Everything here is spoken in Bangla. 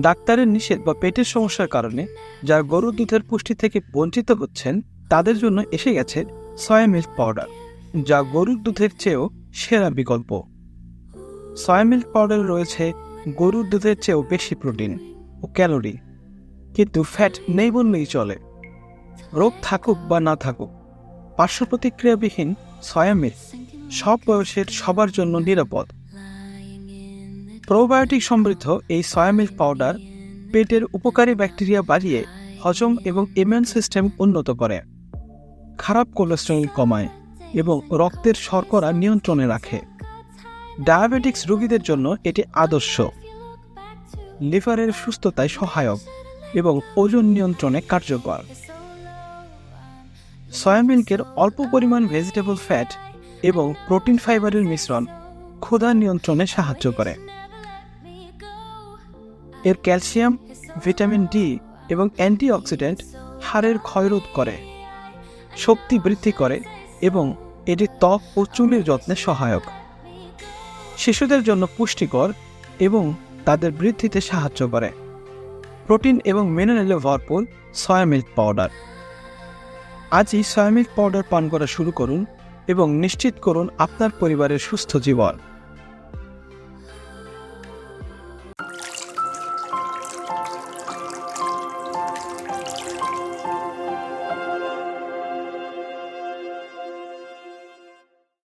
ডাক্তারের নিষেধ বা পেটের সমস্যার কারণে যারা গরুর দুধের পুষ্টি থেকে বঞ্চিত হচ্ছেন তাদের জন্য এসে গেছে সয়া মিল্ক পাউডার, যা গরুর দুধের চেয়েও সেরা বিকল্প। সয়া মিল্ক পাউডারে রয়েছে গরুর দুধের চেয়েও বেশি প্রোটিন ও ক্যালোরি, কিন্তু ফ্যাট নেই বললেই চলে। রোগ থাকুক বা না থাকুক, পার্শ্ব প্রতিক্রিয়াবিহীন সয়া মিল্ক সব বয়সের সবার জন্য নিরাপদ। প্রোবায়োটিক সমৃদ্ধ এই সয়া মিল্ক পাউডার পেটের উপকারী ব্যাকটেরিয়া বাড়িয়ে হজম এবং ইমিউন সিস্টেম উন্নত করে, খারাপ কোলেস্টেরল কমায় এবং রক্তের শর্করা নিয়ন্ত্রণে রাখে। ডায়াবেটিক্স রোগীদের জন্য এটি আদর্শ। লিভারের সুস্থতায় সহায়ক এবং ওজন নিয়ন্ত্রণে কার্যকর। সয়া মিল্কের অল্প পরিমাণ ভেজিটেবল ফ্যাট এবং প্রোটিন ফাইবারের মিশ্রণ ক্ষুধা নিয়ন্ত্রণে সাহায্য করে। এর ক্যালসিয়াম, ভিটামিন ডি এবং অ্যান্টিঅক্সিডেন্ট হাড়ের ক্ষয়রোধ করে, শক্তি বৃদ্ধি করে এবং এটি ত্বক ও চুলের যত্নে সহায়ক। শিশুদের জন্য পুষ্টিকর এবং তাদের বৃদ্ধিতে সাহায্য করে। প্রোটিন এবং মিনারেলে ভরপুর সয়া মিল্ক পাউডার। আজই সয়া মিল্ক পাউডার পান করা শুরু করুন এবং নিশ্চিত করুন আপনার পরিবারের সুস্থ জীবন।